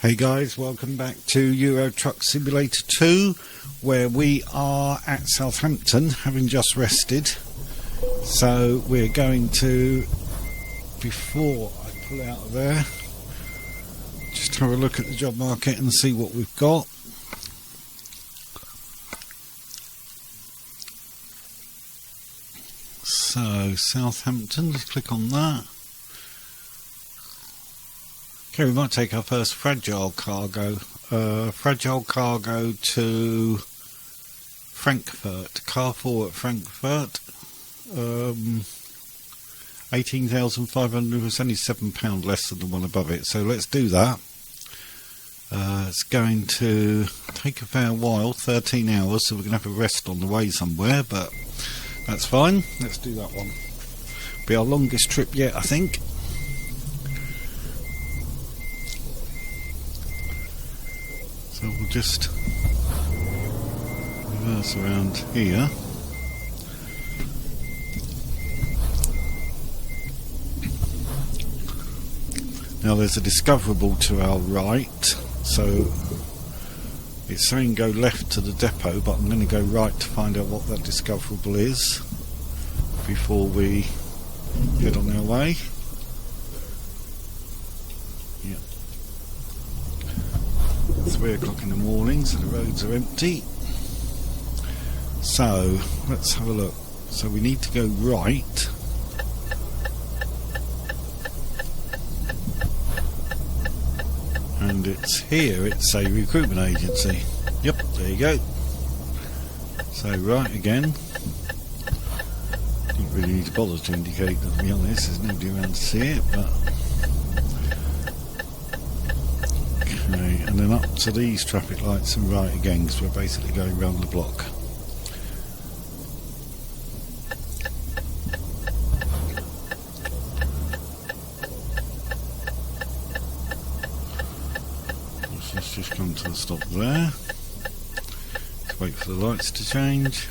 Hey guys, welcome back to Euro Truck Simulator 2, where we are at Southampton, having just rested. So we're going to, before I pull out of there, just have a look at the job market and see what we've got. So Southampton, let's click on that. Okay, we might take our first fragile cargo to Frankfurt, Carrefour at Frankfurt. 18,500 was only £7 less than the one above it, so let's do that. It's going to take a fair while, 13 hours, so we're going to have a rest on the way somewhere, but that's fine. Let's do that one. Be our longest trip yet, I think. So we'll just reverse around here. Now there's a discoverable to our right, so it's saying go left to the depot, but I'm going to go right to find out what that discoverable is before we get on our way. Yeah. 3 o'clock in the morning, so the roads are empty. So let's have a look. So we need to go right. And it's here, it's a recruitment agency. Yep, there you go. So right again. Didn't really need to bother to indicate that, to be honest, there's nobody around to see it, but okay, and then up to these traffic lights and right again, because we're basically going round the block. Let's just come to a stop there. Let's wait for the lights to change.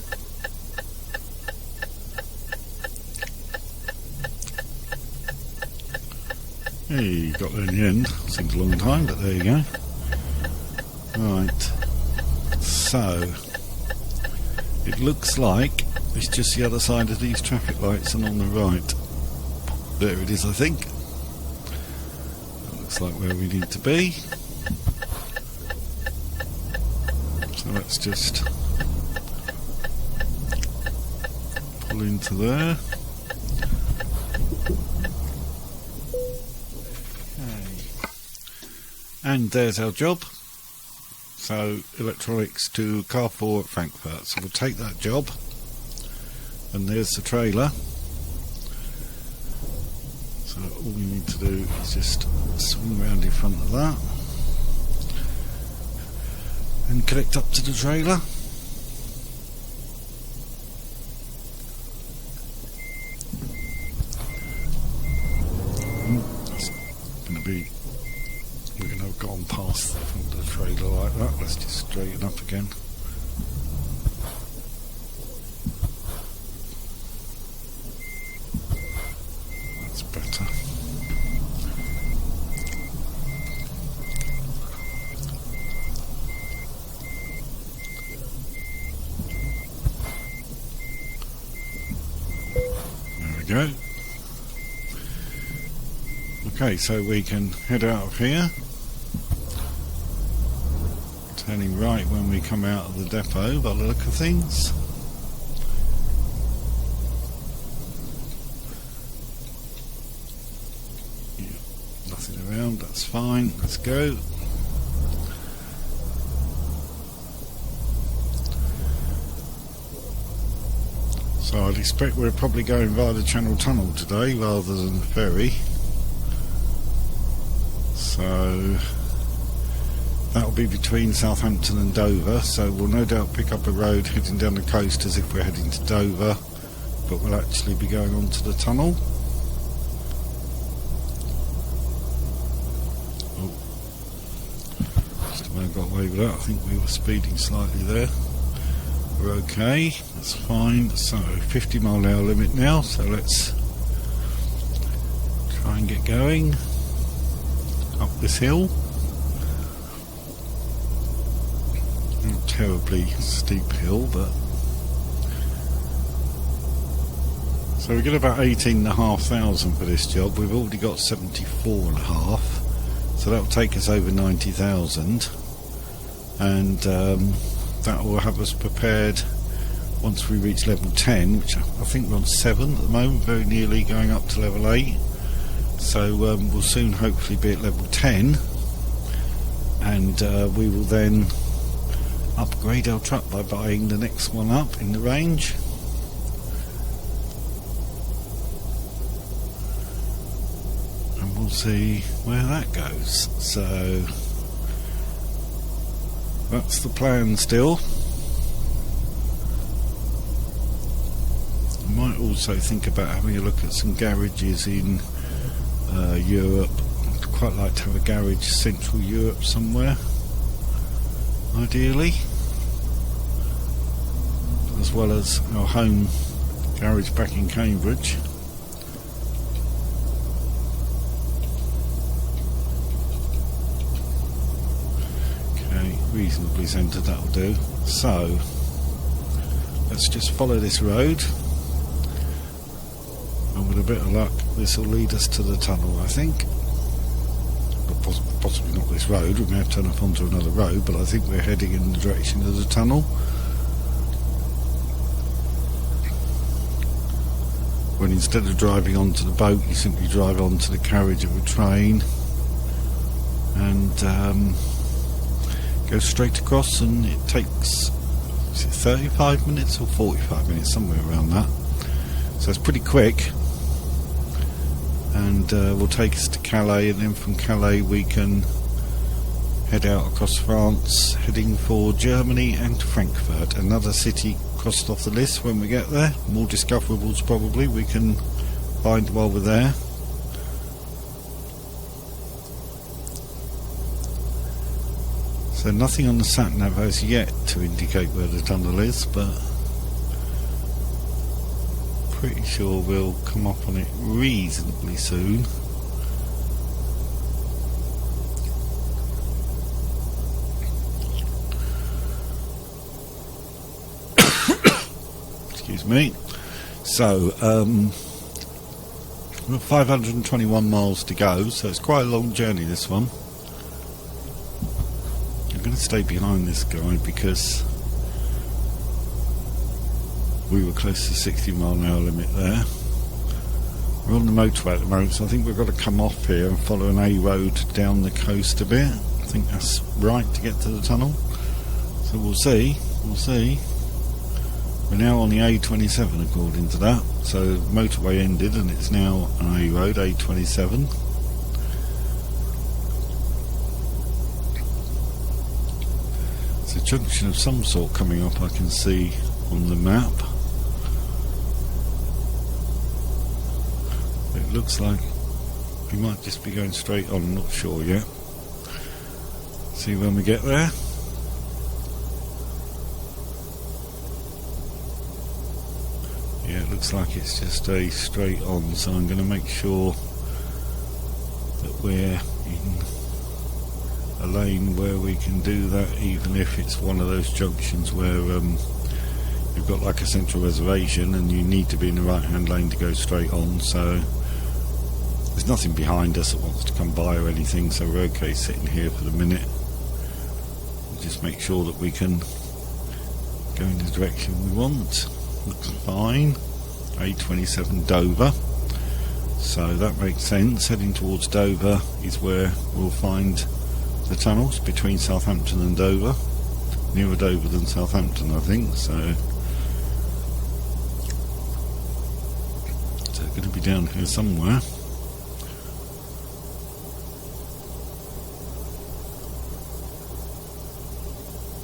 Hey, got there in the end. Seems a long time, but there you go. Right. So, it looks like it's just the other side of these traffic lights and on the right. There it is, I think. That looks like where we need to be. So let's just pull into there. And there's our job. So electronics to Carrefour at Frankfurt. So we'll take that job. And there's the trailer. So all we need to do is just swing around in front of that and connect up to the trailer. That's going to be, we're going to have gone past the front of the trailer like that. Let's just straighten up again. That's better. There we go. Okay, so we can head out of here, turning right when we come out of the depot by the look of things. Yeah, nothing around, that's fine, let's go. So I'd expect we're probably going via the Channel Tunnel today rather than the ferry. So that'll be between Southampton and Dover, so we'll no doubt pick up a road heading down the coast as if we're heading to Dover, but we'll actually be going on to the tunnel. Oh, just about got away with that. I think we were speeding slightly there. We're okay, that's fine. So 50-mile-an-hour limit now, so let's try and get going up this hill. terribly steep hill, but so we get about 18,500 for this job. We've already got 74.5, so that will take us over 90,000, and that will have us prepared once we reach level 10, which I think we're on 7 at the moment, very nearly going up to level 8. So we'll soon hopefully be at level 10, and we will then upgrade our truck by buying the next one up in the range. And we'll see where that goes. So that's the plan still. I might also think about having a look at some garages in Europe. I'd quite like to have a garage Central Europe somewhere, ideally, as well as our home garage back in Cambridge. Okay, reasonably centred, that'll do. So let's just follow this road, and with a bit of luck this will lead us to the tunnel, I think. But possibly not this road, we may have to turn up onto another road, but I think we're heading in the direction of the tunnel. When instead of driving onto the boat, you simply drive onto the carriage of a train and go straight across, and it takes, is it 35 minutes or 45 minutes, somewhere around that. So it's pretty quick, and will take us to Calais, and then from Calais we can head out across France, heading for Germany and Frankfurt, another city crossed off the list when we get there. More discoverables probably we can find while we're there. So nothing on the sat-nav has yet to indicate where the tunnel is, but pretty sure we'll come up on it reasonably soon. Excuse me. So we've got 521 miles to go, so it's quite a long journey, this one. I'm going to stay behind this guy because we were close to 60-mile-an-hour limit there. We're on the motorway at the moment, so I think we've got to come off here and follow an A road down the coast a bit. I think that's right to get to the tunnel. So we'll see. We're now on the A27 according to that. So motorway ended and it's now an A road, A27. It's a junction of some sort coming up, I can see on the map. It looks like we might just be going straight on, I'm not sure yet. See when we get there. Yeah, it looks like it's just a straight on, so I'm going to make sure that we're in a lane where we can do that, even if it's one of those junctions where you've got like a central reservation and you need to be in the right hand lane to go straight on. So there's nothing behind us that wants to come by or anything, so we're okay sitting here for the minute. We'll just make sure that we can go in the direction we want. Looks fine. A27 Dover, so that makes sense. Heading towards Dover is where we'll find the tunnels, between Southampton and Dover, nearer Dover than Southampton I think. So it's going to be down here somewhere.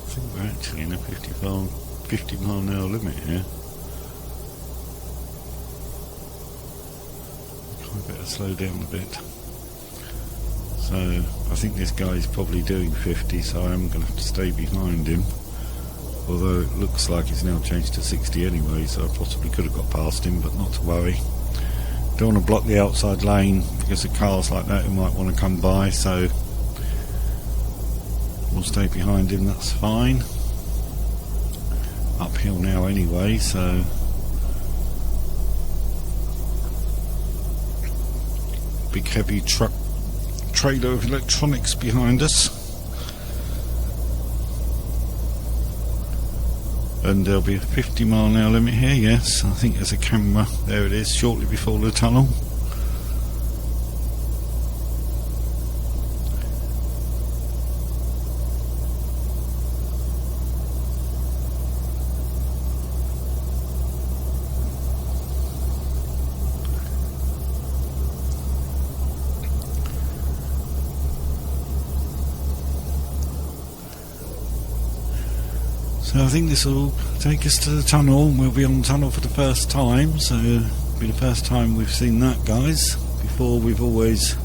I think we're actually in a 50-mile-an-hour limit here. I better slow down a bit. So I think this guy's probably doing 50, so I am going to have to stay behind him. Although it looks like it's now changed to 60 anyway, so I possibly could have got past him, but not to worry. Don't want to block the outside lane because of cars like that who might want to come by, so we'll stay behind him, that's fine. uphill now anyway, so big heavy truck trailer of electronics behind us, and there'll be a 50-mile-an-hour limit here. Yes, I think there's a camera, there it is, shortly before the tunnel. So I think this will take us to the tunnel. We'll be on the tunnel for the first time, so it'll be the first time we've seen that, guys. Before, we've always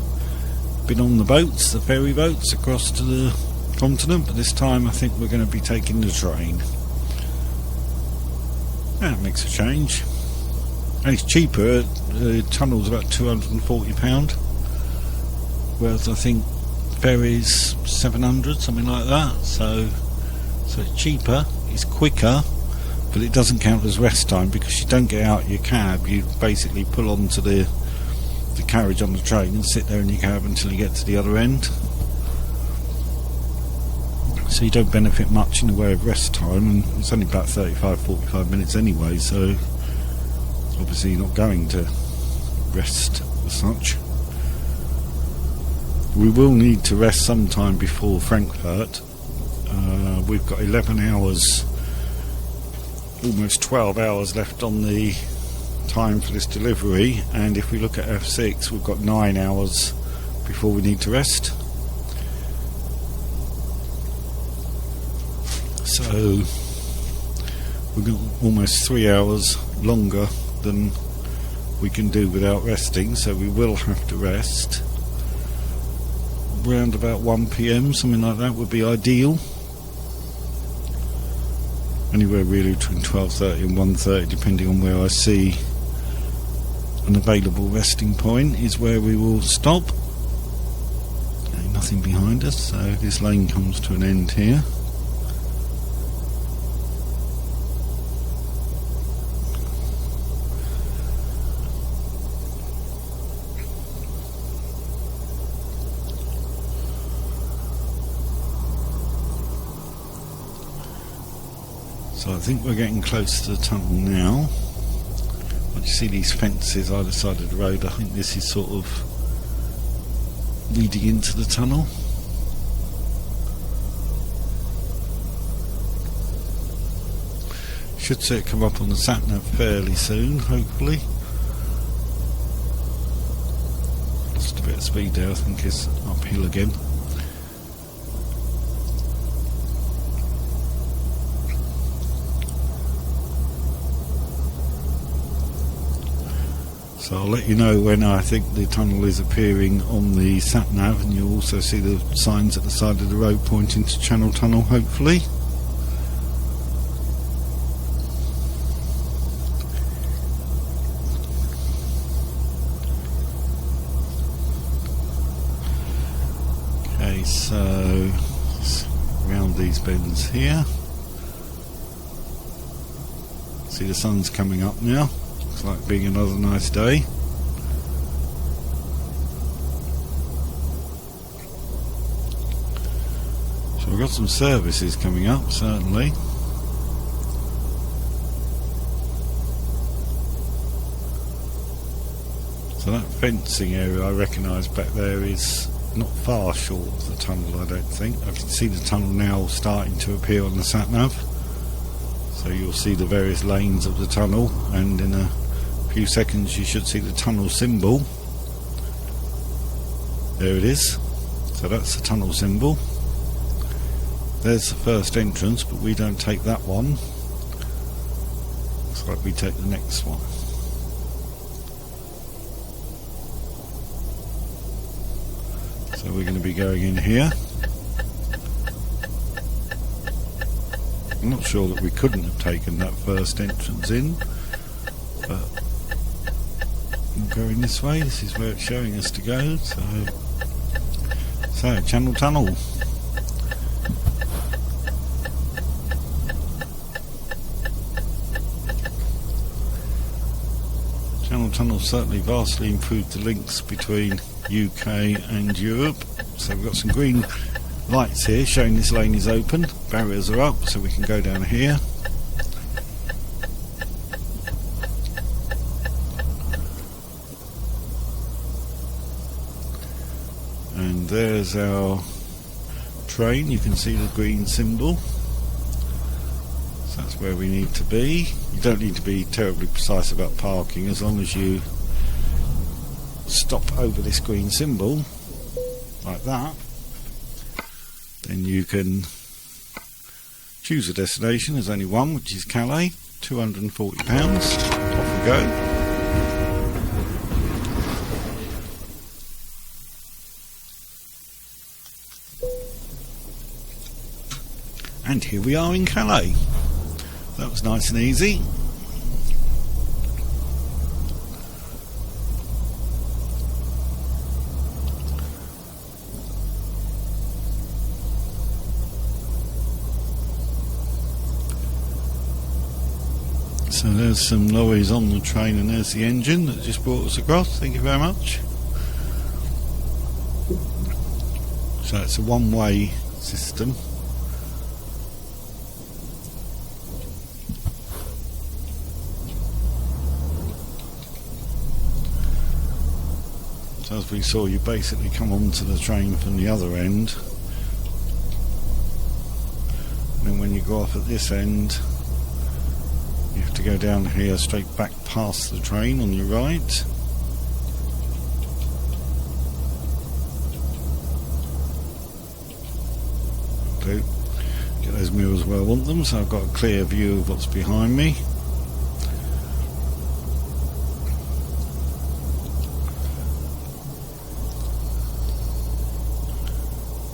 been on the boats, the ferry boats across to the continent, but this time I think we're going to be taking the train. That makes a change. And it's cheaper. The tunnel's about £240, whereas I think ferries 700, something like that. So it's cheaper, it's quicker, but it doesn't count as rest time because you don't get out your cab. You basically pull onto the carriage on the train and sit there in your cab until you get to the other end. So you don't benefit much in the way of rest time, and it's only about 35-45 minutes anyway, so obviously you're not going to rest as such. We will need to rest sometime before Frankfurt. We've got 11 hours, almost 12 hours left on the time for this delivery, and if we look at F6 we've got 9 hours before we need to rest. So we've got almost 3 hours longer than we can do without resting, so we will have to rest. Around about 1 PM, something like that would be ideal. Anywhere really between 12:30 and 1:30, depending on where I see an available resting point, is where we will stop. Okay, nothing behind us, so this lane comes to an end here. So I think we're getting close to the tunnel now. Once you see these fences either side of the road, I think this is sort of leading into the tunnel. Should see it come up on the sat-nav fairly soon, hopefully. Just a bit of speed there, I think it's uphill again. So I'll let you know when I think the tunnel is appearing on the sat-nav, and you'll also see the signs at the side of the road pointing to Channel Tunnel, hopefully. Okay, so around these bends here. See the sun's coming up now. Looks like being another nice day. So we've got some services coming up, certainly. So that fencing area I recognise back there is not far short of the tunnel, I don't think. I can see the tunnel now starting to appear on the sat-nav. So you'll see the various lanes of the tunnel, and in a few seconds you should see the tunnel symbol. There it is. So that's the tunnel symbol. There's the first entrance, but we don't take that one. Looks like we take the next one. So we're going to be going in here. I'm not sure that we couldn't have taken that first entrance in, but we're going this way. This is where it's showing us to go. So Channel Tunnel. Channel Tunnel certainly vastly improved the links between UK and Europe. So we've got some green lights here showing this lane is open. Barriers are up, so we can go down here. And there's our train. You can see the green symbol. So that's where we need to be. You don't need to be terribly precise about parking, as long as you stop over this green symbol like that, then you can choose a destination. There's only one, which is Calais. £240. Off we go. And here we are in Calais. That was nice and easy. So there's some lorries on the train, and there's the engine that just brought us across. Thank you very much. So it's a one-way system. So as we saw, you basically come onto the train from the other end, and then when you go off at this end, you have to go down here straight back past the train on your right. Do get those mirrors where I want them, so I've got a clear view of what's behind me.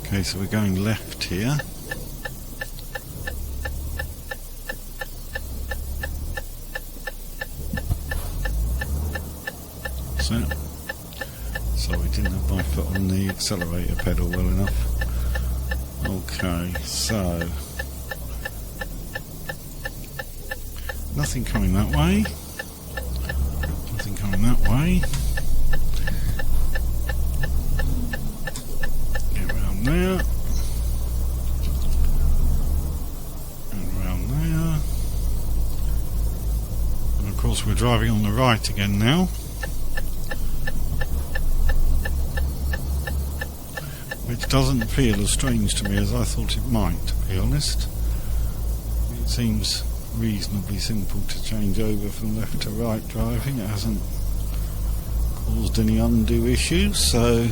Okay, so we're going left here. So we didn't have my foot on the accelerator pedal well enough. Okay, so nothing coming that way. Nothing coming that way. Get around there. And around there. And of course we're driving on the right again now. Which doesn't feel as strange to me as I thought it might, to be honest. It seems reasonably simple to change over from left to right driving. It hasn't caused any undue issues, so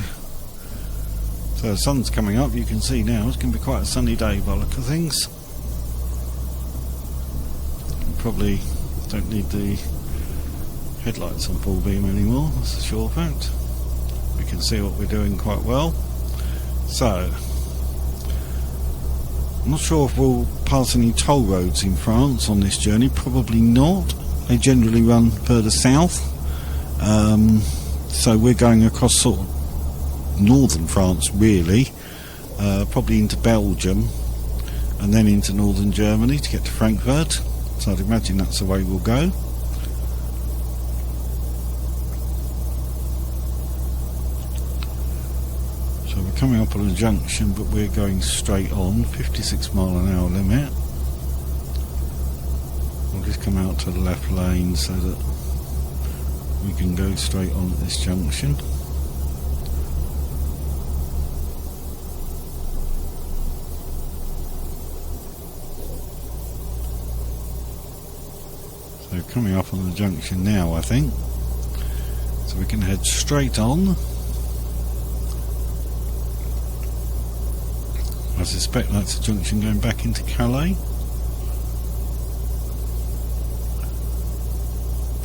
the sun's coming up. You can see now it's going to be quite a sunny day by the look of things. You probably don't need the headlights on full beam anymore, that's a sure fact. We can see what we're doing quite well. So, I'm not sure if we'll pass any toll roads in France on this journey. Probably not. They generally run further south. So we're going across sort of northern France, really. Probably into Belgium, and then into northern Germany to get to Frankfurt. So I'd imagine that's the way we'll go. So we're coming up on a junction, but we're going straight on, 56 mile an hour limit. We'll just come out to the left lane so that we can go straight on at this junction. So coming up on the junction now, I think. So we can head straight on. I suspect that's a junction going back into Calais.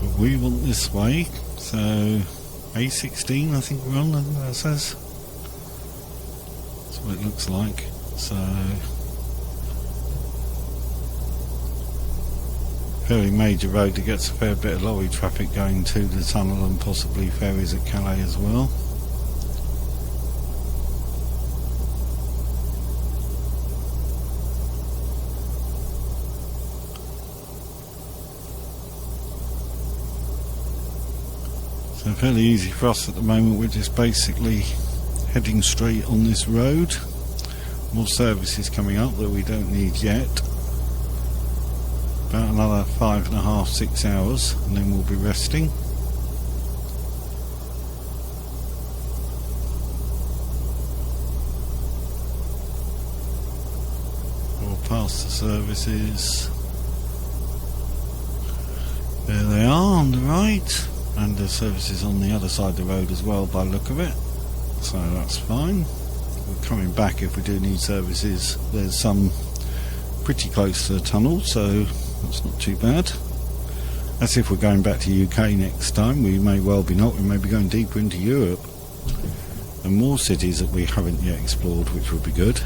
But we want this way, so A16 I think we're on, I think that says. That's what it looks like. So very major road that gets a fair bit of lorry traffic going to the tunnel and possibly ferries at Calais as well. So fairly easy for us at the moment. We're just basically heading straight on this road. More services coming up that we don't need yet. About another 5.5, 6 hours and then we'll be resting. We'll pass the services. There they are on the right, and the services on the other side of the road as well by the look of it, so that's fine. We're coming back if we do need services. There's some pretty close to the tunnel, so that's not too bad. As if we're going back to UK next time. We may well be not. We may be going deeper into Europe and more cities that we haven't yet explored, which would be good.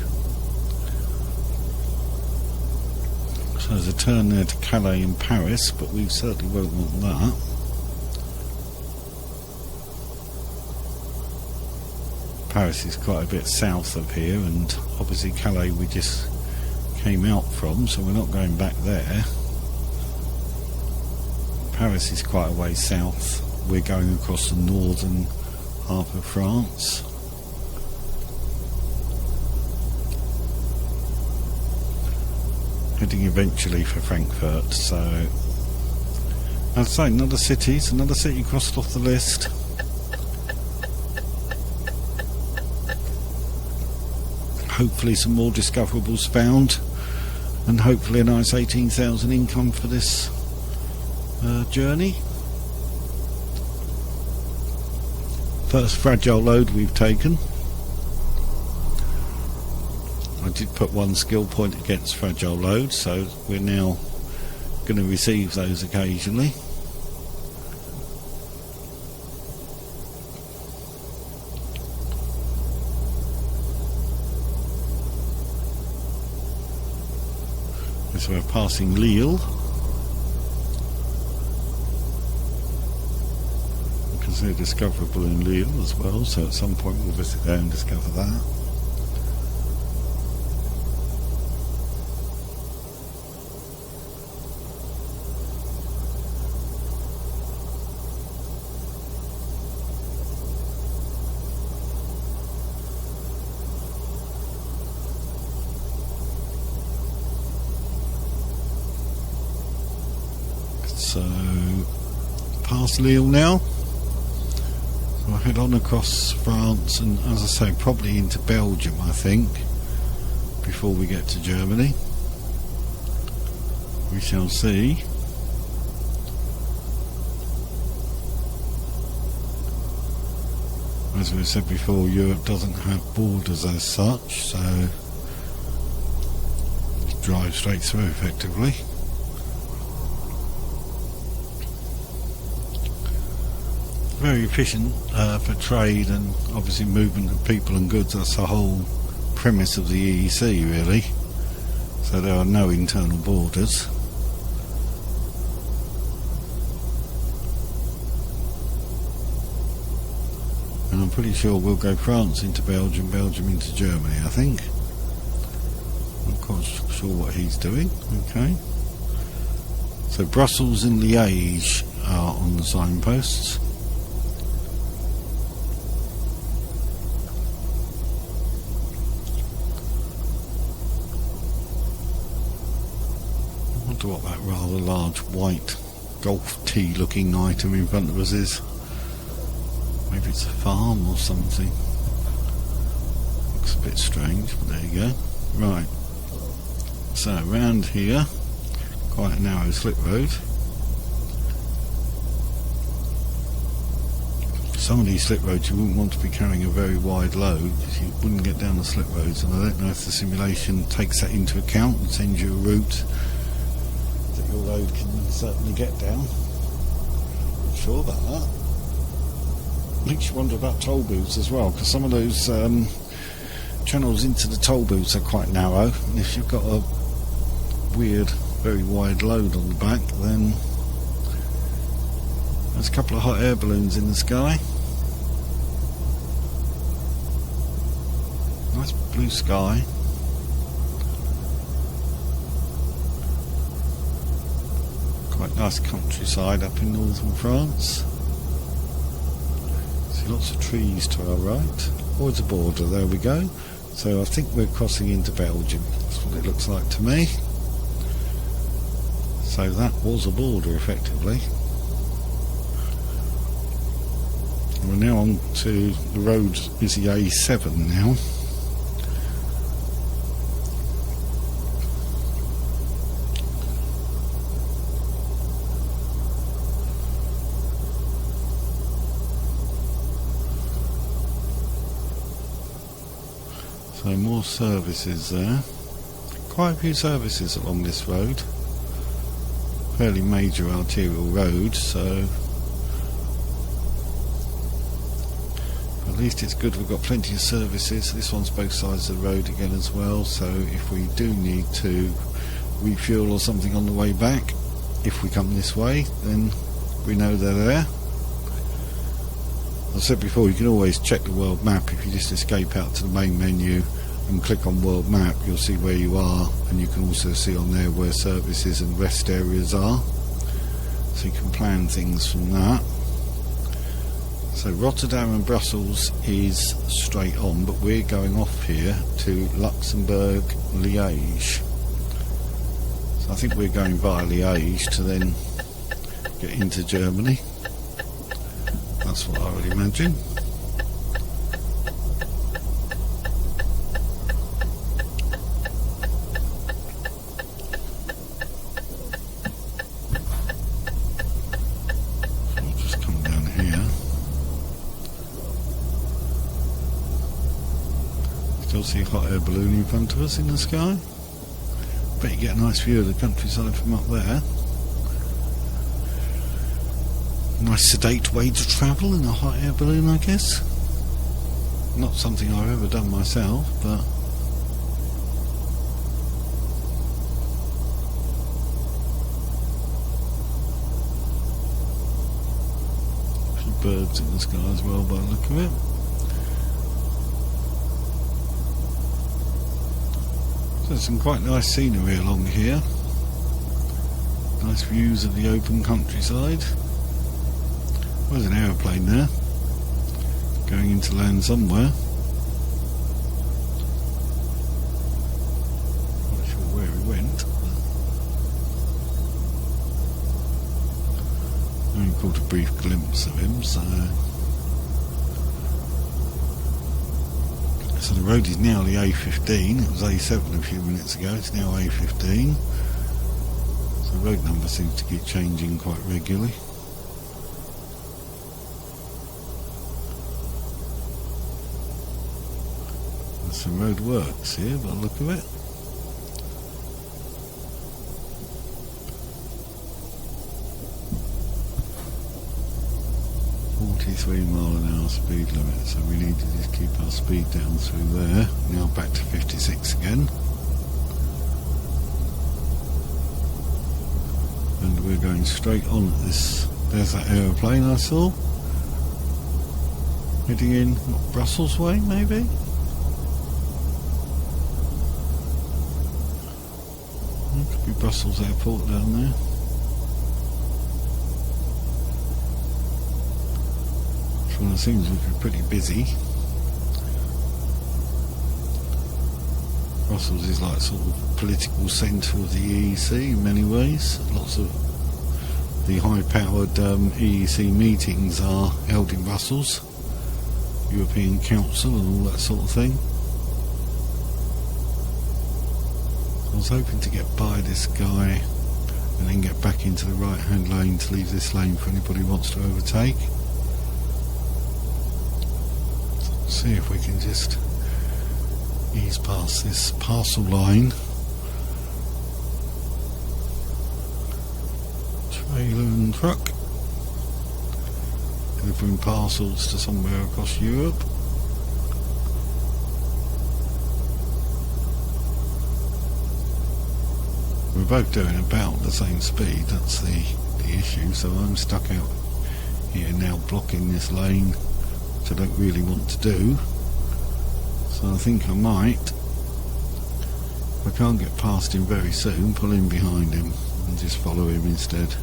So there's a turn there to Calais and Paris, but we certainly won't want that. Paris is quite a bit south of here, and obviously Calais we just came out from, so we're not going back there. Paris is quite a way south. We're going across the northern half of France. Heading eventually for Frankfurt, so I'd say another city crossed off the list. Hopefully some more discoverables found, and hopefully a nice 18,000 income for this journey. First fragile load we've taken. I did put one skill point against fragile load, so we're now going to receive those occasionally. So we're passing Lille. You can see a discoverable in Lille as well, so at some point we'll visit there and discover that. So, past Lille now, so I'll head on across France and, as I say, probably into Belgium, I think, before we get to Germany. We shall see. As we said before, Europe doesn't have borders as such, so just drive straight through effectively. Very efficient for trade and obviously movement of people and goods. That's the whole premise of the EEC, really. So there are no internal borders. And I'm pretty sure we'll go France into Belgium, Belgium into Germany, I think. I'm not quite sure what he's doing. Okay. So Brussels and Liège are on the signposts. What that rather large white golf tee looking item in front of us is. Maybe it's a farm or something. Looks a bit strange, but there you go. Right, so around here, quite a narrow slip road. Some of these slip roads you wouldn't want to be carrying a very wide load because you wouldn't get down the slip roads, and I don't know if the simulation takes that into account and sends you a route your load can certainly get down. Not sure about that. Makes you wonder about toll booths as well, because some of those channels into the toll booths are quite narrow, and if you've got a weird, very wide load on the back, then there's a couple of hot air balloons in the sky. Nice blue sky. Quite nice countryside up in northern France. lots of trees to our right. Oh, it's a border, there we go. So I think we're crossing into Belgium. That's what it looks like to me. So that was a border, effectively. We're now on to the road, is the A7 now. So more services there. Quite a few services along this road. Fairly major arterial road, so at least it's good we've got plenty of services. This one's both sides of the road again as well, so if we do need to refuel or something on the way back, if we come this way, then we know they're there. I said before, you can always check the world map. If you just escape out to the main menu and click on world map, you'll see where you are, and you can also see on there where services and rest areas are, so you can plan things from that. So Rotterdam and Brussels is straight on, but we're going off here to Luxembourg, Liège. So I think we're going via Liège to then get into Germany. That's what I would imagine. So I'll just come down here. Still see a hot air balloon in front of us in the sky. Bet you get a nice view of the countryside from up there. Nice sedate way to travel in a hot air balloon, I guess. Not something I've ever done myself, but a few birds in the sky as well by the look of it. So there's some quite nice scenery along here. Nice views of the open countryside. There's an aeroplane there, going into land somewhere. Not sure where he went. I only caught a brief glimpse of him, so the road is now the A15. It was A7 a few minutes ago, it's now A15. So the road number seems to keep changing quite regularly. Some road works here by the look of it. ~mile/h speed limit, so we need to just keep our speed down through there. Now back to 56 again. And we're going straight on at this. There's that aeroplane I saw. Heading in Brussels way, maybe? Could be Brussels airport down there. Which one it seems to be pretty busy. Brussels is like sort of political centre of the EEC in many ways. Lots of the high-powered EEC meetings are held in Brussels. European Council and all that sort of thing. I was hoping to get by this guy and then get back into the right hand lane to leave this lane for anybody who wants to overtake. So let's see if we can just ease past this parcel line. Trailer and truck delivering parcels to somewhere across Europe. We're both doing about the same speed, that's the issue, so I'm stuck out here now blocking this lane, which I don't really want to do. So I think I might, if I can't get past him very soon, pull in behind him and just follow him instead.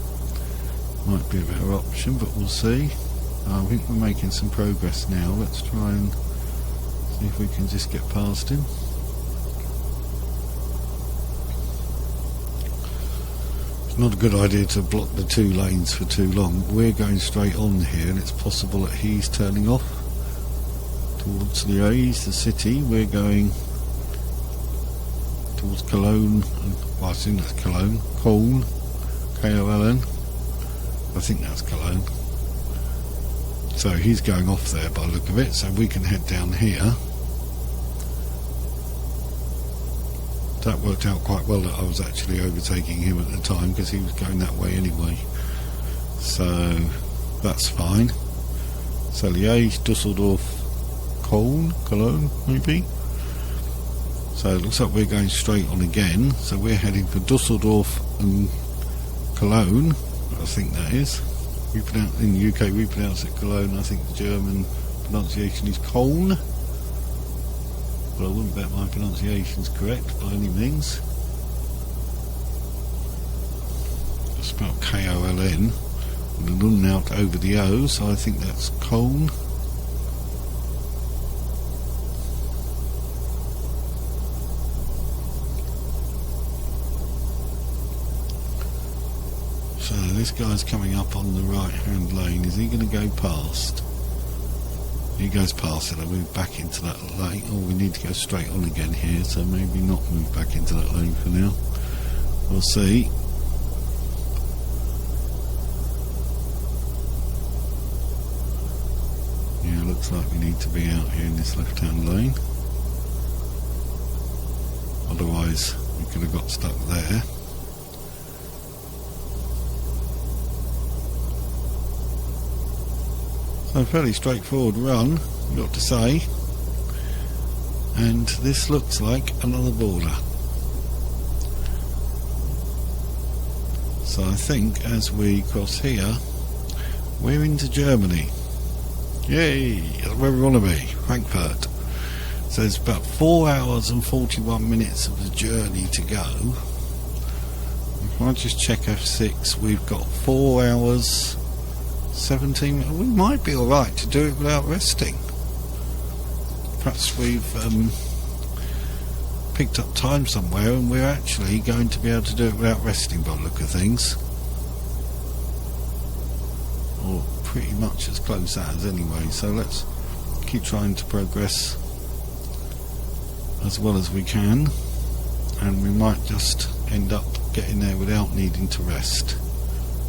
Might be a better option, but we'll see. I think we're making some progress now. Let's try and see if we can just get past him. It's not a good idea to block the two lanes for too long. We're going straight on here, and it's possible that he's turning off towards Liège, the city. We're going towards Cologne. Well, I think that's Cologne. Köln, K-O-L-N. I think that's Cologne. So he's going off there by the look of it, so we can head down here. That worked out quite well that I was actually overtaking him at the time, because he was going that way anyway. So that's fine. So Liège, Dusseldorf, Cologne maybe. So it looks like we're going straight on again. So we're heading for Dusseldorf and Cologne, I think that is. In the UK we pronounce it Cologne. I think the German pronunciation is Köln, but I wouldn't bet my pronunciation's correct by any means. It's spelled K-O-L-N with an N out over the O, so I think that's Köln. So this guy's coming up on the right hand lane. Is he going to go past? He goes past it. I'll move back into that lane. Oh, we need to go straight on again here, so maybe not move back into that lane for now. We'll see. Yeah, looks like we need to be out here in this left hand lane. Otherwise we could have got stuck there. So a fairly straightforward run, you've got to say, and this looks like another border. So I think as we cross here, we're into Germany. Yay! That's where we want to be, Frankfurt. So it's about 4 hours and 41 minutes of the journey to go. If I just check F6, we've got 4 hours 17. We might be alright to do it without resting. Perhaps we've picked up time somewhere and we're actually going to be able to do it without resting by the look of things. Or pretty much as close as anyway. So let's keep trying to progress as well as we can, and we might just end up getting there without needing to rest,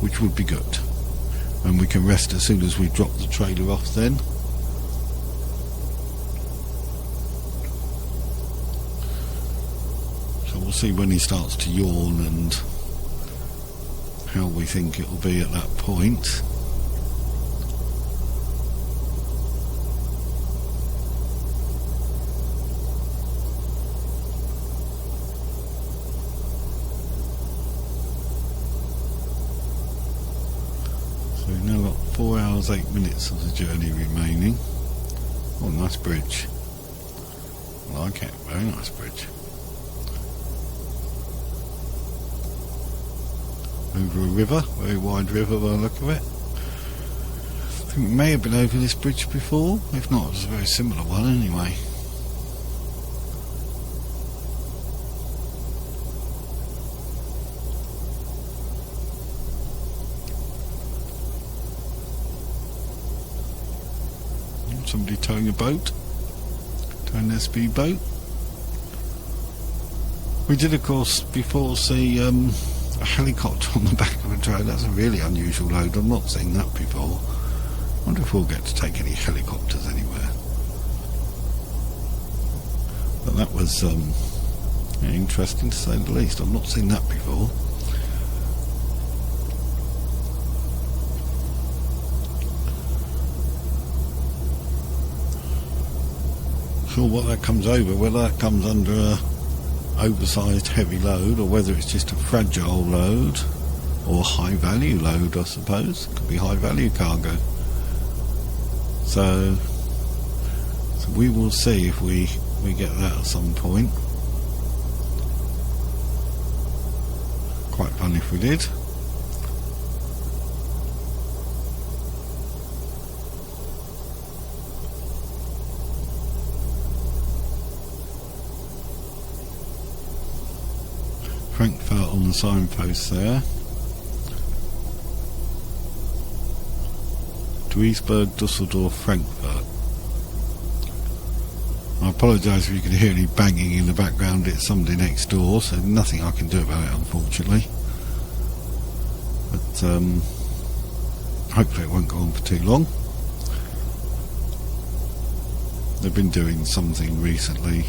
which would be good. And we can rest as soon as we drop the trailer off then. So we'll see when he starts to yawn and how we think it will be at that point. So we've now got 4 hours 8 minutes of the journey remaining. Oh, nice bridge. I like it, very nice bridge. Over a river, very wide river by the look of it. I think we may have been over this bridge before, if not it was a very similar one anyway. Somebody towing a boat, towing their speedboat. We did of course before see a helicopter on the back of a train. That's a really unusual load. I've not seen that before. I wonder if we'll get to take any helicopters anywhere. But that was interesting to say the least. I've not seen that before. Sure what that comes over, whether that comes under a oversized heavy load or whether it's just a fragile load or a high value load, I suppose. It could be high value cargo. So we will see if we get that at some point. Quite fun if we did. Frankfurt on the signpost there. Duisburg, Dusseldorf, Frankfurt. I apologise if you can hear any banging in the background. It's somebody next door, so nothing I can do about it, unfortunately. But hopefully it won't go on for too long. They've been doing something recently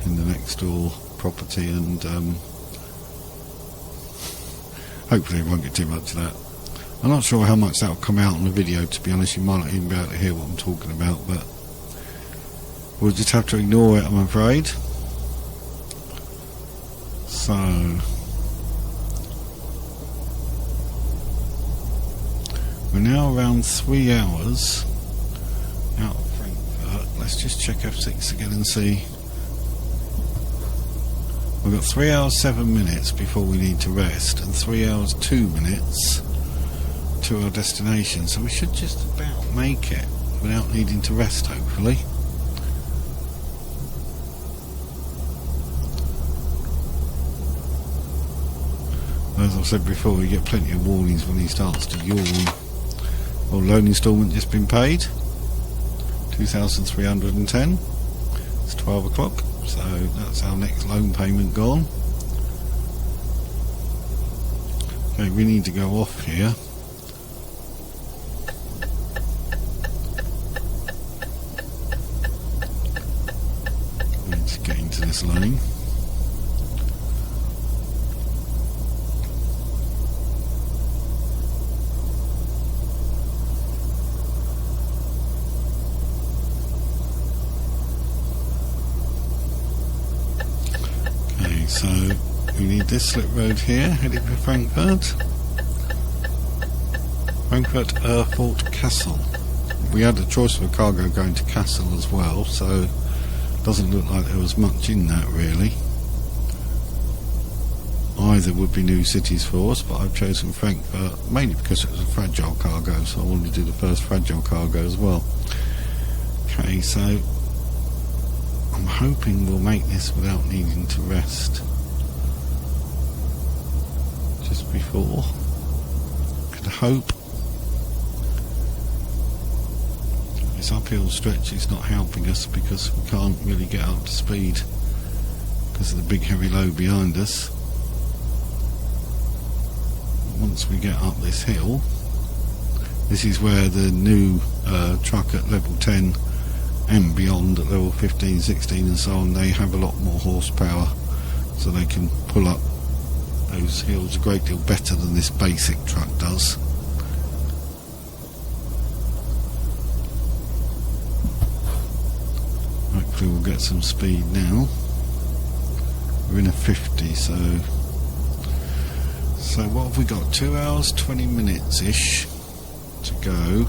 in the next door property, and hopefully it won't get too much of that. I'm not sure how much that will come out on the video, to be honest. You might not even be able to hear what I'm talking about, but we'll just have to ignore it, I'm afraid. So we're now around 3 hours out of Frankfurt. Let's just check F6 again and see. We've got 3 hours 7 minutes before we need to rest, and 3 hours 2 minutes to our destination, so we should just about make it without needing to rest, hopefully. As I've said before, we get plenty of warnings when he starts to yawn. Well, loan instalment just been paid, 2,310. It's 12 o'clock, so that's our next loan payment gone. Okay, we need to go off here. We need to get into this lane. So we need this slip road here, heading for Frankfurt. Frankfurt, Erfurt, Kassel. We had a choice of a cargo going to Kassel as well, so it doesn't look like there was much in that really. Either would be new cities for us, but I've chosen Frankfurt mainly because it was a fragile cargo, so I wanted to do the first fragile cargo as well. Okay, so I'm hoping we'll make this without needing to rest just before. Could hope. This uphill stretch is not helping us because we can't really get up to speed because of the big heavy load behind us. Once we get up this hill, this is where the new truck at level 10 and beyond at level 15, 16 and so on, they have a lot more horsepower, so they can pull up those hills a great deal better than this basic truck does. Hopefully we'll get some speed now. We're in a 50, so what have we got? 2 hours 20 minutes ish to go.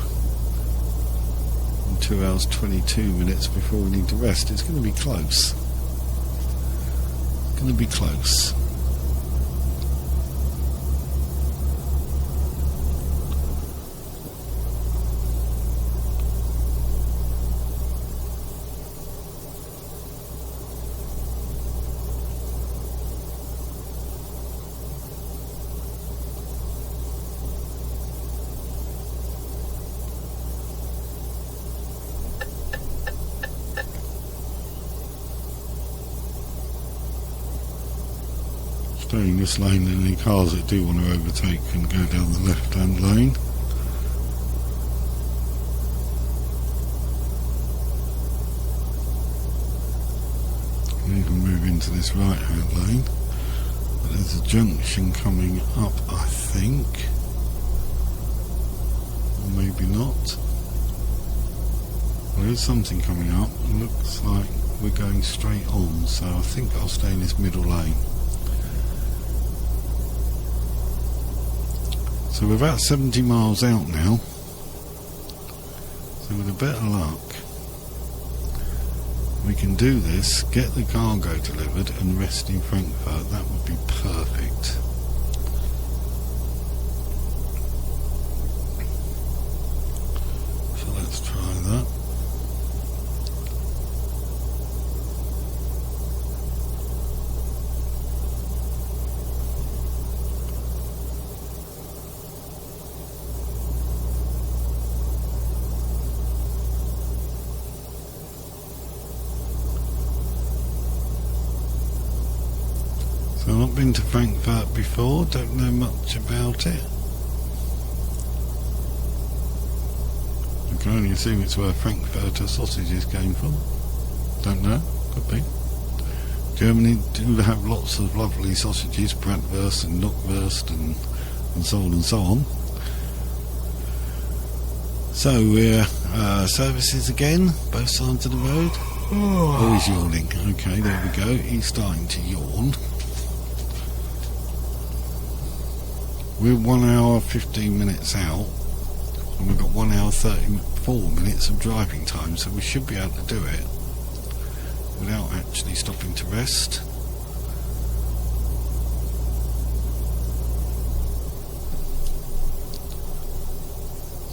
2 hours 22 minutes before we need to rest. It's going to be close. Going to be close. Staying this lane, and any cars that do want to overtake can go down the left hand lane. And even move into this right hand lane. But there's a junction coming up, I think, or maybe not. There is something coming up. It looks like we're going straight on, so I think I'll stay in this middle lane. So we're about 70 miles out now, so with a bit of luck we can do this, get the cargo delivered and rest in Frankfurt. That would be perfect. So let's try that. So I've not been to Frankfurt before, don't know much about it. I can only assume it's where Frankfurter sausages came from. Don't know, could be. Germany do have lots of lovely sausages, Bratwurst and Knockwurst and so on and so on. So we're services again, both sides of the road. Oh, he's yawning. Okay, there we go. He's starting to yawn. We're 1 hour 15 minutes out, and we've got 1 hour 34 minutes of driving time, so we should be able to do it without actually stopping to rest.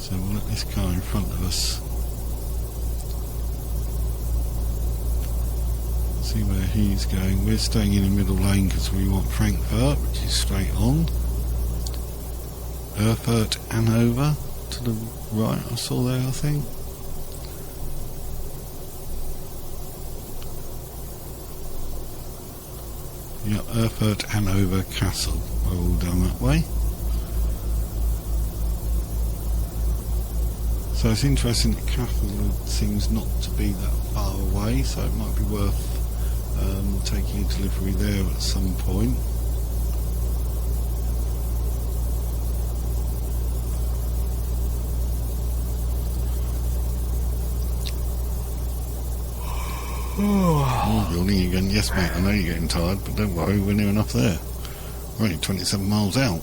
So we'll let this car in front of us see where he's going. We're staying in the middle lane because we want Frankfurt, which is straight on. Erfurt, Hanover to the right, I saw there, I think. Yeah, Erfurt, Hanover, Castle. We're all down that way. So it's interesting that Castle seems not to be that far away, so it might be worth taking a delivery there at some point. Oh, yawning again. Yes, mate, I know you're getting tired, but don't worry, we're near enough there. We're only 27 miles out.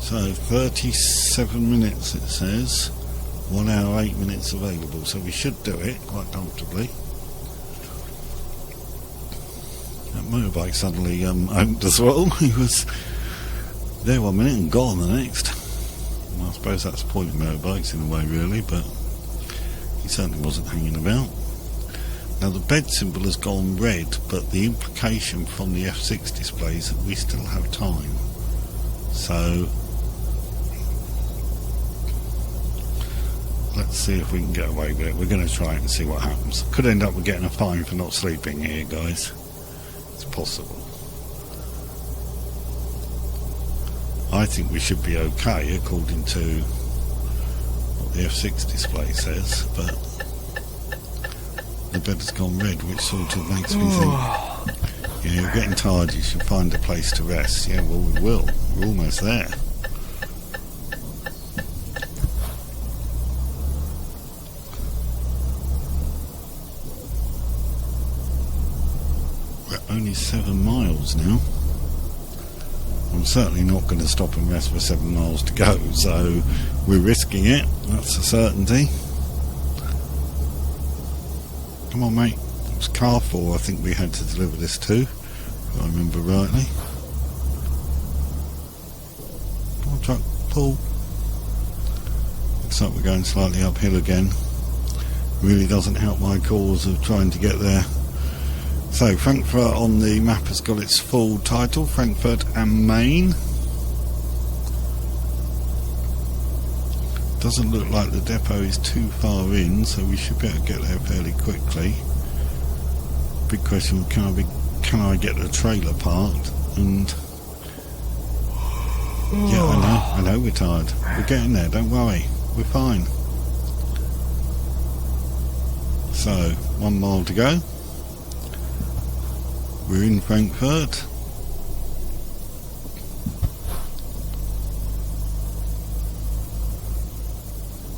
So 37 minutes it says, 1 hour 8 minutes available, so we should do it quite comfortably. That motorbike suddenly opened as well. He was there 1 minute and gone the next. Well, I suppose that's the point of motorbikes in a way, really, but he certainly wasn't hanging about. Now the bed symbol has gone red, but the implication from the F6 display is that we still have time. So let's see if we can get away with it. We're going to try it and see what happens. Could end up with getting a fine for not sleeping here, guys. It's possible. I think we should be okay according to what the F6 display says, but the bed has gone red, which sort of makes me think, yeah, you're getting tired, you should find a place to rest. Yeah, well, we will. We're almost there. Only 7 miles now. I'm certainly not going to stop and rest for 7 miles to go, so we're risking it, that's a certainty. Come on, mate. It was Carrefour I think we had to deliver this to, if I remember rightly. Come on, truck, pull. Looks like we're going slightly uphill again. Really doesn't help my cause of trying to get there. So Frankfurt on the map has got its full title, Frankfurt am Main. Doesn't look like the depot is too far in, so we should be able to get there fairly quickly. Big question, can I get the trailer parked? And yeah, I know we're tired. We're getting there, don't worry, we're fine. So 1 mile to go. We're in Frankfurt.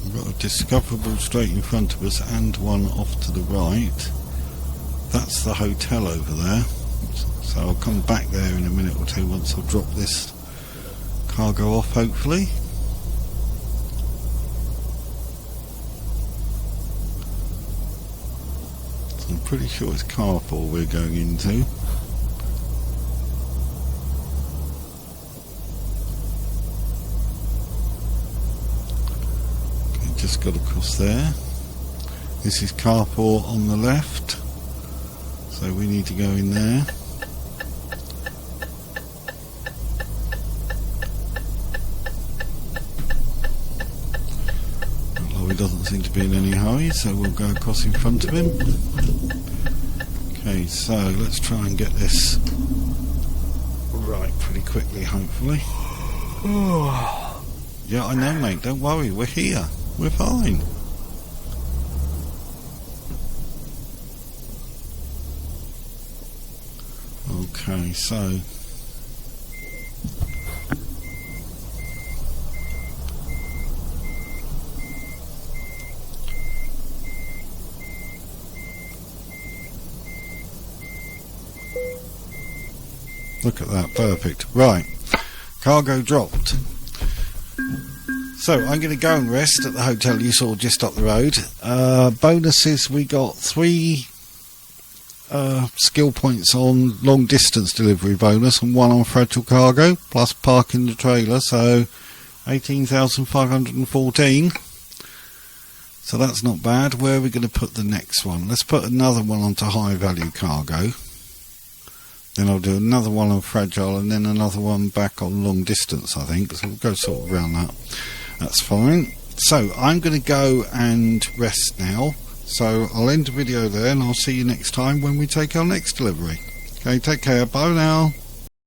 We've got a discoverable straight in front of us and one off to the right. That's the hotel over there. So I'll come back there in a minute or two once I've dropped this cargo off, hopefully. I'm pretty sure it's Carrefour we're going into. Okay, just got across there. This is Carrefour on the left, so we need to go in there. doesn't seem to be in any hurry, so we'll go across in front of him. Okay, so let's try and get this right pretty quickly, hopefully. Yeah, I know, mate, don't worry, we're here. We're fine. Okay, so look at that, perfect. Right, cargo dropped. So I'm going to go and rest at the hotel you saw just up the road. Bonuses, we got 3 skill points on long distance delivery bonus and 1 on fragile cargo, plus parking the trailer, so 18,514. So that's not bad. Where are we going to put the next one? Let's put another one onto high value cargo. Then I'll do another one on fragile and then another one back on long distance, I think. So we'll go sort of around that. That's fine. So I'm going to go and rest now. So I'll end the video there and I'll see you next time when we take our next delivery. Okay, take care. Bye now.